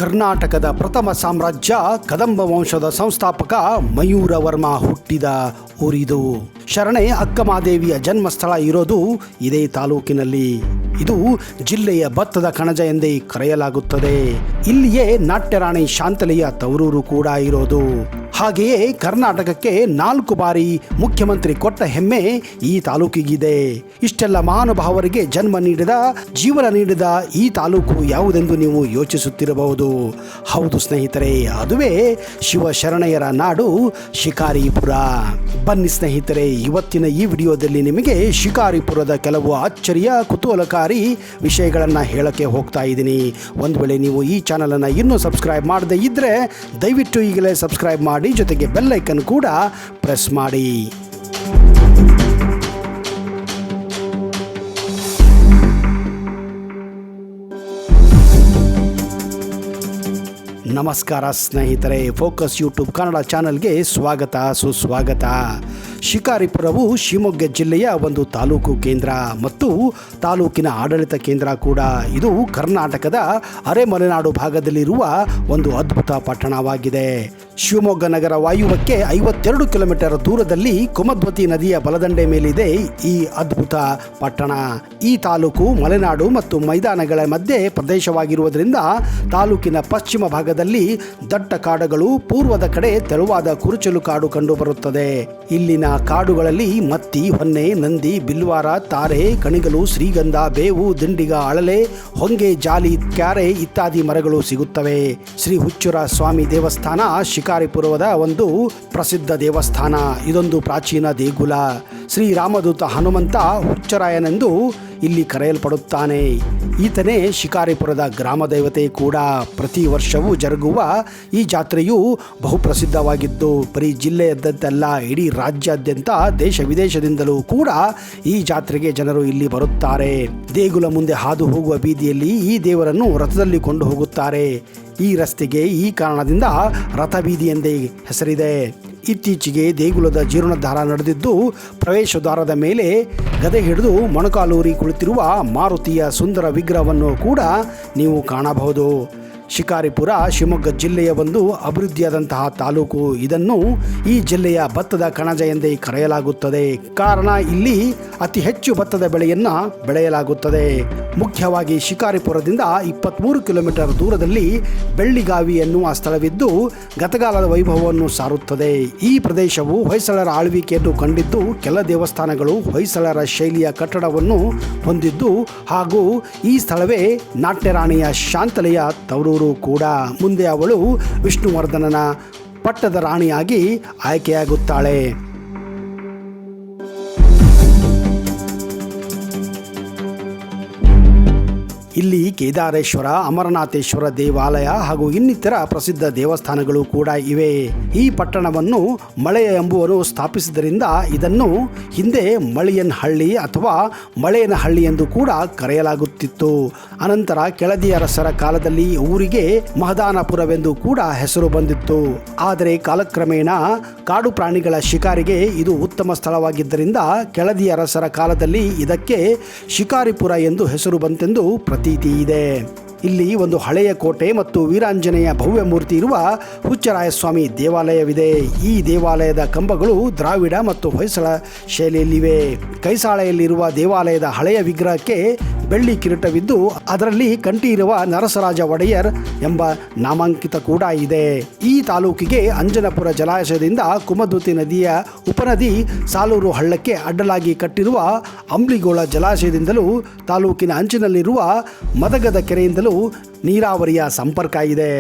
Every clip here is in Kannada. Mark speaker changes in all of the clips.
Speaker 1: ಕರ್ನಾಟಕದ ಪ್ರಥಮ ಸಾಮ್ರಾಜ್ಯ ಕದಂಬ ವಂಶದ ಸಂಸ್ಥಾಪಕ ಮಯೂರ ವರ್ಮ ಹುಟ್ಟಿದ ಊರಿದು. ಶರಣೆ ಅಕ್ಕಮಹಾದೇವಿಯ ಜನ್ಮಸ್ಥಳ ಇರೋದು ಇದೇ ತಾಲೂಕಿನಲ್ಲಿ. ಇದು ಜಿಲ್ಲೆಯ ಭತ್ತದ ಕಣಜ ಎಂದೇ ಕರೆಯಲಾಗುತ್ತದೆ. ಇಲ್ಲಿಯೇ ನಾಟ್ಯರಾಣಿ ಶಾಂತಲೆಯ ತವರೂರು ಕೂಡ ಇರೋದು. ಹಾಗೆಯೇ ಕರ್ನಾಟಕಕ್ಕೆ 4 ಬಾರಿ ಮುಖ್ಯಮಂತ್ರಿ ಕೊಟ್ಟ ಹೆಮ್ಮೆ ಈ ತಾಲೂಕಿಗಿದೆ. ಇಷ್ಟೆಲ್ಲ ಮಹಾನುಭಾವರಿಗೆ ಜನ್ಮ ನೀಡಿದ, ಜೀವನ ನೀಡಿದ ಈ ತಾಲೂಕು ಯಾವುದೆಂದು ನೀವು ಯೋಚಿಸುತ್ತಿರಬಹುದು. ಹೌದು ಸ್ನೇಹಿತರೆ, ಅದುವೇ ಶಿವಶರಣೆಯರ ನಾಡು ಶಿಕಾರಿಪುರ. ಬನ್ನಿ ಸ್ನೇಹಿತರೆ, ಇವತ್ತಿನ ಈ ವಿಡಿಯೋದಲ್ಲಿ ನಿಮಗೆ ಶಿಕಾರಿಪುರದ ಕೆಲವು ಆಶ್ಚರ್ಯ ಕುತೂಹಲಕಾರಿ ವಿಷಯಗಳನ್ನು ಹೇಳಕ್ಕೆ ಹೋಗ್ತಾ ಇದ್ದೀನಿ. ಒಂದು ವೇಳೆ ನೀವು ಈ ಚಾನಲನ್ನು ಇನ್ನೂ ಸಬ್ಸ್ಕ್ರೈಬ್ ಮಾಡದೇ ಇದ್ದರೆ ದಯವಿಟ್ಟು ಈಗಲೇ ಸಬ್ಸ್ಕ್ರೈಬ್ ಮಾಡಿ, ಜೊತೆಗೆ ಬೆಲ್ ಐಕನ್ ಕೂಡ ಪ್ರೆಸ್ ಮಾಡಿ. ನಮಸ್ಕಾರ ಸ್ನೇಹಿತರೆ, ಫೋಕಸ್ ಯೂಟ್ಯೂಬ್ ಕನ್ನಡ ಚಾನಲ್ಗೆ ಸ್ವಾಗತ, ಸುಸ್ವಾಗತ. ಶಿಕಾರಿಪುರವು ಶಿವಮೊಗ್ಗ ಜಿಲ್ಲೆಯ ಒಂದು ತಾಲೂಕು ಕೇಂದ್ರ ಮತ್ತು ತಾಲೂಕಿನ ಆಡಳಿತ ಕೇಂದ್ರ ಕೂಡ. ಇದು ಕರ್ನಾಟಕದ ಅರೆಮಲೆನಾಡು ಭಾಗದಲ್ಲಿರುವ ಒಂದು ಅದ್ಭುತ ಪಟ್ಟಣವಾಗಿದೆ. ಶಿವಮೊಗ್ಗ ನಗರ ವಾಯುವ್ಯಕ್ಕೆ 52 ಕಿಲೋಮೀಟರ್ ದೂರದಲ್ಲಿ ಕುಮದ್ವತಿ ನದಿಯ ಬಲದಂಡೆ ಮೇಲಿದೆ ಈ ಅದ್ಭುತ ಪಟ್ಟಣ. ಈ ತಾಲೂಕು ಮಲೆನಾಡು ಮತ್ತು ಮೈದಾನಗಳ ಮಧ್ಯೆ ಪ್ರದೇಶವಾಗಿರುವುದರಿಂದ ತಾಲೂಕಿನ ಪಶ್ಚಿಮ ಭಾಗದಲ್ಲಿ ದಟ್ಟ ಕಾಡುಗಳು, ಪೂರ್ವದ ಕಡೆ ತೆಳುವಾದ ಕುರುಚಲು ಕಾಡು ಕಂಡುಬರುತ್ತದೆ. ಇಲ್ಲಿನ ಕಾಡುಗಳಲ್ಲಿ ಮತ್ತಿ, ಹೊನ್ನೆ, ನಂದಿ, ಬಿಲ್ವಾರ, ತಾರೆ, ಕಣಿಗಲು, ಶ್ರೀಗಂಧ, ಬೇವು, ದಿಂಡಿಗ, ಅಳಲೆ, ಹೊಂಗೆ, ಜಾಲಿ, ಕ್ಯಾರೆ ಇತ್ಯಾದಿ ಮರಗಳು ಸಿಗುತ್ತವೆ. ಶ್ರೀ ಹುಚ್ಚುರ ಸ್ವಾಮಿ ದೇವಸ್ಥಾನ ಶಿಕಾರಿಪುರದ ಒಂದು ಪ್ರಸಿದ್ಧ ದೇವಸ್ಥಾನ. ಇದೊಂದು ಪ್ರಾಚೀನ ದೇಗುಲ. ಶ್ರೀರಾಮದೂತ ಹನುಮಂತ ಹುಚ್ಚರಾಯನೆಂದು ಇಲ್ಲಿ ಕರೆಯಲ್ಪಡುತ್ತಾನೆ. ಈತನೇ ಶಿಕಾರಿಪುರದ ಗ್ರಾಮ ದೇವತೆ ಕೂಡ. ಪ್ರತಿ ವರ್ಷವೂ ಜರುಗುವ ಈ ಜಾತ್ರೆಯು ಬಹುಪ್ರಸಿದ್ಧವಾಗಿದ್ದು ಬರೀ ಜಿಲ್ಲೆಯದ್ದಂತೆಲ್ಲ ಇಡೀ ರಾಜ್ಯಾದ್ಯಂತ ದೇಶ ವಿದೇಶದಿಂದಲೂ ಕೂಡ ಈ ಜಾತ್ರೆಗೆ ಜನರು ಇಲ್ಲಿ ಬರುತ್ತಾರೆ. ದೇಗುಲ ಮುಂದೆ ಹಾದು ಹೋಗುವ ಬೀದಿಯಲ್ಲಿ ಈ ದೇವರನ್ನು ರಥದಲ್ಲಿ ಕೊಂಡು ಹೋಗುತ್ತಾರೆ. ಈ ರಸ್ತೆಗೆ ಈ ಕಾರಣದಿಂದ ರಥ ಬೀದಿ ಎಂದೇ ಹೆಸರಿದೆ. ಇತ್ತೀಚೆಗೆ ದೇಗುಲದ ಜೀರ್ಣೋದ್ಧಾರ ನಡೆದಿದ್ದು ಪ್ರವೇಶದ್ವಾರದ ಮೇಲೆ ಗದೆ ಹಿಡಿದು ಮೊಣಕಾಲೂರಿ ಕುಳಿತಿರುವ ಮಾರುತಿಯ ಸುಂದರ ವಿಗ್ರಹವನ್ನು ಕೂಡ ನೀವು ಕಾಣಬಹುದು. ಶಿಕಾರಿಪುರ ಶಿವಮೊಗ್ಗ ಜಿಲ್ಲೆಯ ಒಂದು ಅಭಿವೃದ್ಧಿಯಾದಂತಹ ತಾಲೂಕು. ಇದನ್ನು ಈ ಜಿಲ್ಲೆಯ ಭತ್ತದ ಕಣಜ ಎಂದೇ ಕರೆಯಲಾಗುತ್ತದೆ. ಕಾರಣ ಇಲ್ಲಿ ಅತಿ ಹೆಚ್ಚು ಭತ್ತದ ಬೆಳೆಯನ್ನು ಬೆಳೆಯಲಾಗುತ್ತದೆ. ಮುಖ್ಯವಾಗಿ ಶಿಕಾರಿಪುರದಿಂದ 23 ಕಿಲೋಮೀಟರ್ ದೂರದಲ್ಲಿ ಬೆಳ್ಳಿಗಾವಿ ಎನ್ನುವ ಸ್ಥಳವಿದ್ದು ಗತಕಾಲದ ವೈಭವವನ್ನು ಸಾರುತ್ತದೆ. ಈ ಪ್ರದೇಶವು ಹೊಯ್ಸಳರ ಆಳ್ವಿಕೆಯನ್ನು ಕಂಡಿದ್ದು ಕೆಲ ದೇವಸ್ಥಾನಗಳು ಹೊಯ್ಸಳರ ಶೈಲಿಯ ಕಟ್ಟಡವನ್ನು ಹೊಂದಿದ್ದು ಹಾಗೂ ಈ ಸ್ಥಳವೇ ನಾಟ್ಯರಾಣಿಯ ಶಾಂತಲೆಯ ತವರೂರು ಕೂಡ. ಮುಂದೆ ಅವಳು ವಿಷ್ಣುವರ್ಧನನ ಪಟ್ಟದ ರಾಣಿಯಾಗಿ ಆಯ್ಕೆಯಾಗುತ್ತಾಳೆ. ಇಲ್ಲಿ ಕೇದಾರೇಶ್ವರ, ಅಮರನಾಥೇಶ್ವರ ದೇವಾಲಯ ಹಾಗೂ ಇನ್ನಿತರ ಪ್ರಸಿದ್ಧ ದೇವಸ್ಥಾನಗಳು ಕೂಡ ಇವೆ. ಈ ಪಟ್ಟಣವನ್ನು ಮಳೆಯ ಎಂಬುವರು ಸ್ಥಾಪಿಸಿದ್ದರಿಂದ ಇದನ್ನು ಹಿಂದೆ ಮಳಿಯನಹಳ್ಳಿ ಅಥವಾ ಮಳೆಯನಹಳ್ಳಿ ಎಂದು ಕೂಡ ಕರೆಯಲಾಗುತ್ತಿತ್ತು. ಅನಂತರ ಕೆಳದಿ ಅರಸರ ಕಾಲದಲ್ಲಿ ಊರಿಗೆ ಮಹದಾನಪುರವೆಂದು ಕೂಡ ಹೆಸರು ಬಂದಿತ್ತು. ಆದರೆ ಕಾಲಕ್ರಮೇಣ ಕಾಡು ಪ್ರಾಣಿಗಳ ಶಿಕಾರಿಗೆ ಇದು ಉತ್ತಮ ಸ್ಥಳವಾಗಿದ್ದರಿಂದ ಕೆಳದಿ ಅರಸರ ಕಾಲದಲ್ಲಿ ಇದಕ್ಕೆ ಶಿಕಾರಿಪುರ ಎಂದು ಹೆಸರು ಬಂತೆಂದು ಪ್ರತೀತಿ ಇದೆ. ಇಲ್ಲಿ ಒಂದು ಹಳೆಯ ಕೋಟೆ ಮತ್ತು ವೀರಾಂಜನೇಯ ಭವ್ಯ ಮೂರ್ತಿ ಇರುವ ಹುಚ್ಚರಾಯಸ್ವಾಮಿ ದೇವಾಲಯವಿದೆ. ಈ ದೇವಾಲಯದ ಕಂಬಗಳು ದ್ರಾವಿಡ ಮತ್ತು ಹೊಯ್ಸಳ ಶೈಲಿಯಲ್ಲಿವೆ. ಕೈಸಾಳೆಯಲ್ಲಿರುವ ದೇವಾಲಯದ ಹಳೆಯ ವಿಗ್ರಹಕ್ಕೆ ಬೆಳ್ಳಿ ಕಿರೀಟವಿದ್ದು ಅದರಲ್ಲಿ ಕಂಠಿ ಇರುವ ನರಸರಾಜ ಒಡೆಯರ್ ಎಂಬ ನಾಮಾಂಕಿತ ಕೂಡ ಇದೆ. ಈ ತಾಲೂಕಿಗೆ ಅಂಜನಪುರ ಜಲಾಶಯದಿಂದ ಕುಮದ್ವತಿ ನದಿಯ ಉಪನದಿ ಸಾಲೂರು ಹಳ್ಳಕ್ಕೆ ಅಡ್ಡಲಾಗಿ ಕಟ್ಟಿರುವ ಅಂಬ್ಲಿಗೋಳ ಜಲಾಶಯದಿಂದಲೂ ತಾಲೂಕಿನ ಅಂಚಿನಲ್ಲಿರುವ ಮದಗದ ಕೆರೆಯಿಂದಲೂ ನೀರಾವರಿಯ ಸಂಪರ್ಕ ಇದೆ.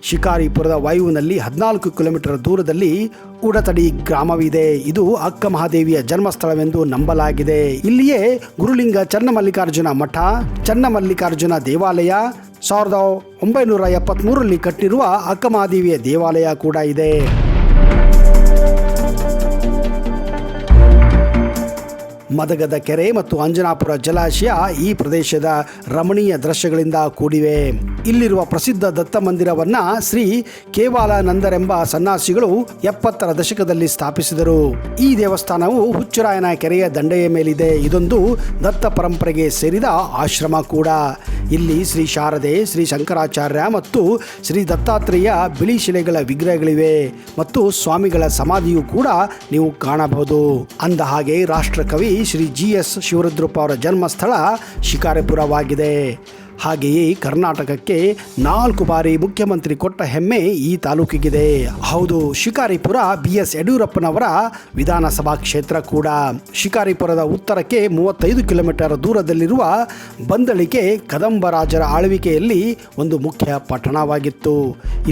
Speaker 1: ಶಿಕಾರಿಪುರದ ವಾಯುವಿನಲ್ಲಿ 14 ಕಿಲೋಮೀಟರ್ ದೂರದಲ್ಲಿ ಉಡತಡಿ ಗ್ರಾಮವಿದೆ. ಇದು ಅಕ್ಕಮಹಾದೇವಿಯ ಜನ್ಮಸ್ಥಳವೆಂದು ನಂಬಲಾಗಿದೆ. ಇಲ್ಲಿಯೇ ಗುರುಲಿಂಗ ಚನ್ನಮಲ್ಲಿಕಾರ್ಜುನ ಮಠ, ಚನ್ನಮಲ್ಲಿಕಾರ್ಜುನ ದೇವಾಲಯ, 1973ರಲ್ಲಿ ಕಟ್ಟಿರುವ ಅಕ್ಕಮಹಾದೇವಿಯ ದೇವಾಲಯ ಕೂಡ ಇದೆ. ಮದಗದ ಕೆರೆ ಮತ್ತು ಅಂಜನಾಪುರ ಜಲಾಶಯ ಈ ಪ್ರದೇಶದ ರಮಣೀಯ ದೃಶ್ಯಗಳಿಂದ ಕೂಡಿವೆ. ಇಲ್ಲಿರುವ ಪ್ರಸಿದ್ಧ ದತ್ತ ಮಂದಿರವನ್ನ ಶ್ರೀ ಕೇವಾಲಾನಂದರೆಂಬ ಸನ್ಯಾಸಿಗಳು 70ರ ದಶಕದಲ್ಲಿ ಸ್ಥಾಪಿಸಿದರು. ಈ ದೇವಸ್ಥಾನವು ಹುಚ್ಚರಾಯನ ಕೆರೆಯ ದಂಡೆಯ ಮೇಲಿದೆ. ಇದೊಂದು ದತ್ತ ಪರಂಪರೆಗೆ ಸೇರಿದ ಆಶ್ರಮ ಕೂಡ. ಇಲ್ಲಿ ಶ್ರೀ ಶಾರದೆ, ಶ್ರೀ ಶಂಕರಾಚಾರ್ಯ ಮತ್ತು ಶ್ರೀ ದತ್ತಾತ್ರೇಯ ಬಿಳಿ ಶಿಲೆಗಳ ವಿಗ್ರಹಗಳಿವೆ ಮತ್ತು ಸ್ವಾಮಿಗಳ ಸಮಾಧಿಯು ಕೂಡ ನೀವು ಕಾಣಬಹುದು. ಅಂದ ಹಾಗೆ ರಾಷ್ಟ್ರಕವಿ ಶ್ರೀ GS ಶಿವರುದ್ರಪ್ಪ ಅವರ ಜನ್ಮಸ್ಥಳ ಶಿಕಾರಿಪುರವಾಗಿದೆ. ಹಾಗೆಯೇ ಕರ್ನಾಟಕಕ್ಕೆ 4 ಬಾರಿ ಮುಖ್ಯಮಂತ್ರಿ ಕೊಟ್ಟ ಹೆಮ್ಮೆ ಈ ತಾಲೂಕಿಗಿದೆ. ಹೌದು, ಶಿಕಾರಿಪುರ BS ಯಡಿಯೂರಪ್ಪನವರ ವಿಧಾನಸಭಾ ಕ್ಷೇತ್ರ ಕೂಡ. ಶಿಕಾರಿಪುರದ ಉತ್ತರಕ್ಕೆ 35 ಕಿಲೋಮೀಟರ್ ದೂರದಲ್ಲಿರುವ ಬಂದಳಿಕೆ ಕದಂಬರಾಜರ ಆಳ್ವಿಕೆಯಲ್ಲಿ ಒಂದು ಮುಖ್ಯ ಪಟ್ಟಣವಾಗಿತ್ತು.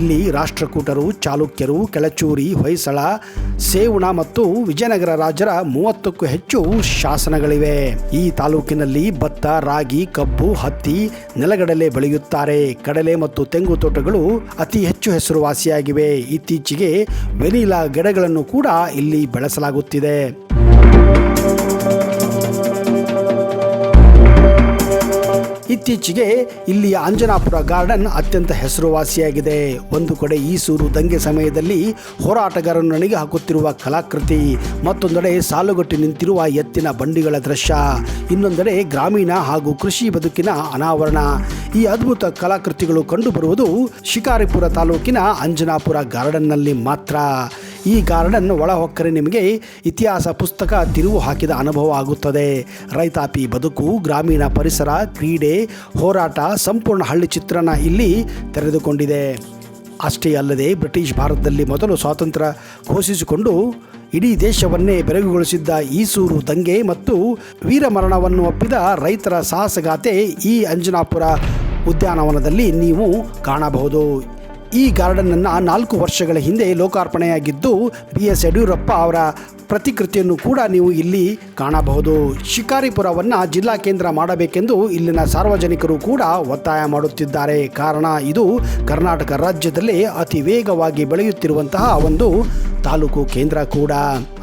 Speaker 1: ಇಲ್ಲಿ ರಾಷ್ಟ್ರಕೂಟರು, ಚಾಲುಕ್ಯರು, ಕೆಳಚೂರಿ, ಹೊಯ್ಸಳ, ಸೇವಣ ಮತ್ತು ವಿಜಯನಗರ ರಾಜರ 30ಕ್ಕೂ ಹೆಚ್ಚು ಶಾಸನಗಳಿವೆ. ಈ ತಾಲೂಕಿನಲ್ಲಿ ಭತ್ತ, ರಾಗಿ, ಕಬ್ಬು, ಹತ್ತಿ, ನೆಲಗಡಲೆ ಬೆಳೆಯುತ್ತಾರೆ. ಕಡಲೆ ಮತ್ತು ತೆಂಗು ತೋಟಗಳು ಅತಿ ಹೆಚ್ಚು ಹೆಸರುವಾಸಿಯಾಗಿವೆ. ಇತ್ತೀಚೆಗೆ ವೆನಿಲಾ ಗಿಡಗಳನ್ನು ಕೂಡ ಇಲ್ಲಿ ಬೆಳೆಸಲಾಗುತ್ತಿದೆ. ಇತ್ತೀಚೆಗೆ ಇಲ್ಲಿಯ ಅಂಜನಾಪುರ ಗಾರ್ಡನ್ ಅತ್ಯಂತ ಹೆಸರುವಾಸಿಯಾಗಿದೆ. ಒಂದು ಕಡೆ ಈಸೂರು ದಂಗೆ ಸಮಯದಲ್ಲಿ ಹೋರಾಟಗಾರರನ್ನು ಅಣಿಗೆ ಹಾಕುತ್ತಿರುವ ಕಲಾಕೃತಿ, ಮತ್ತೊಂದೆಡೆ ಸಾಲುಗಟ್ಟಿ ನಿಂತಿರುವ ಎತ್ತಿನ ಬಂಡಿಗಳ ದೃಶ್ಯ, ಇನ್ನೊಂದೆಡೆ ಗ್ರಾಮೀಣ ಹಾಗೂ ಕೃಷಿ ಬದುಕಿನ ಅನಾವರಣ. ಈ ಅದ್ಭುತ ಕಲಾಕೃತಿಗಳು ಕಂಡುಬರುವುದು ಶಿಕಾರಿಪುರ ತಾಲೂಕಿನ ಅಂಜನಾಪುರ ಗಾರ್ಡನ್ನಲ್ಲಿ ಮಾತ್ರ. ಈ ಗಾರ್ಡನ್ ಒಳ ಹೊಕ್ಕರೆ ನಿಮಗೆ ಇತಿಹಾಸ ಪುಸ್ತಕ ತಿರುವು ಹಾಕಿದ ಅನುಭವ ಆಗುತ್ತದೆ. ರೈತಾಪಿ ಬದುಕು, ಗ್ರಾಮೀಣ ಪರಿಸರ, ಕ್ರೀಡೆ, ಹೋರಾಟ, ಸಂಪೂರ್ಣ ಹಳ್ಳಿ ಚಿತ್ರಣ ಇಲ್ಲಿ ತೆರೆದುಕೊಂಡಿದೆ. ಅಷ್ಟೇ ಅಲ್ಲದೆ ಬ್ರಿಟಿಷ್ ಭಾರತದಲ್ಲಿ ಮೊದಲು ಸ್ವಾತಂತ್ರ್ಯ ಘೋಷಿಸಿಕೊಂಡು ಇಡೀ ದೇಶವನ್ನೇ ಬೆರಗುಗೊಳಿಸಿದ್ದ ಈಸೂರು ದಂಗೆ ಮತ್ತು ವೀರಮರಣವನ್ನು ಒಪ್ಪಿದ ರೈತರ ಸಾಹಸಗಾಥೆ ಈ ಅಂಜನಾಪುರ ಉದ್ಯಾನವನದಲ್ಲಿ ನೀವು ಕಾಣಬಹುದು. ಈ ಗಾರ್ಡನನ್ನು 4 ವರ್ಷಗಳ ಹಿಂದೆ ಲೋಕಾರ್ಪಣೆಯಾಗಿದ್ದು BS ಯಡಿಯೂರಪ್ಪ ಅವರ ಪ್ರತಿಕೃತಿಯನ್ನು ಕೂಡ ನೀವು ಇಲ್ಲಿ ಕಾಣಬಹುದು. ಶಿಕಾರಿಪುರವನ್ನು ಜಿಲ್ಲಾ ಕೇಂದ್ರ ಮಾಡಬೇಕೆಂದು ಇಲ್ಲಿನ ಸಾರ್ವಜನಿಕರು ಕೂಡ ಒತ್ತಾಯ ಮಾಡುತ್ತಿದ್ದಾರೆ. ಕಾರಣ ಇದು ಕರ್ನಾಟಕ ರಾಜ್ಯದಲ್ಲೇ ಅತಿ ವೇಗವಾಗಿ ಬೆಳೆಯುತ್ತಿರುವಂತಹ ಒಂದು ತಾಲೂಕು ಕೇಂದ್ರ ಕೂಡ.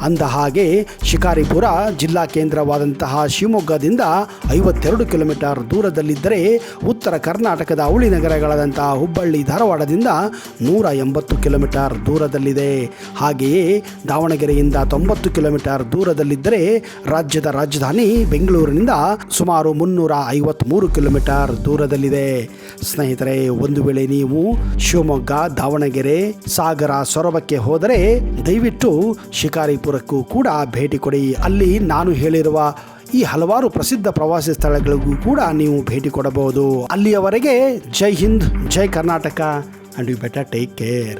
Speaker 1: ಅಂದ ಹಾಗೆ ಶಿಕಾರಿಪುರ ಜಿಲ್ಲಾ ಕೇಂದ್ರವಾದಂತಹ ಶಿವಮೊಗ್ಗದಿಂದ 52 ಕಿಲೋಮೀಟರ್ ದೂರದಲ್ಲಿದ್ದರೆ, ಉತ್ತರ ಕರ್ನಾಟಕದ ಅವಳಿ ನಗರಗಳಾದಂತಹ ಹುಬ್ಬಳ್ಳಿ, ಧಾರವಾಡದಿಂದ 180 ಕಿಲೋಮೀಟರ್ ದೂರದಲ್ಲಿದೆ. ಹಾಗೆಯೇ ದಾವಣಗೆರೆಯಿಂದ 90 ಕಿಲೋಮೀಟರ್ ದೂರದಲ್ಲಿದ್ದರೆ, ರಾಜ್ಯದ ರಾಜಧಾನಿ ಬೆಂಗಳೂರಿನಿಂದ ಸುಮಾರು 353 ಕಿಲೋಮೀಟರ್ ದೂರದಲ್ಲಿದೆ. ಸ್ನೇಹಿತರೆ, ಒಂದು ವೇಳೆ ನೀವು ಶಿವಮೊಗ್ಗ, ದಾವಣಗೆರೆ, ಸಾಗರ, ಸೊರಬಕ್ಕೆ ಹೋದರೆ ದಯವಿಟ್ಟು ಶಿಕಾರಿಪುರಕ್ಕೂ ಕೂಡ ಭೇಟಿ ಕೊಡಿ. ಅಲ್ಲಿ ನಾನು ಹೇಳಿರುವ ಈ ಹಲವಾರು ಪ್ರಸಿದ್ಧ ಪ್ರವಾಸಿ ಸ್ಥಳಗಳಿಗೂ ಕೂಡ ನೀವು ಭೇಟಿ ಕೊಡಬಹುದು. ಅಲ್ಲಿಯವರೆಗೆ ಜೈ ಹಿಂದ್, ಜೈ Karnataka, and you better take care.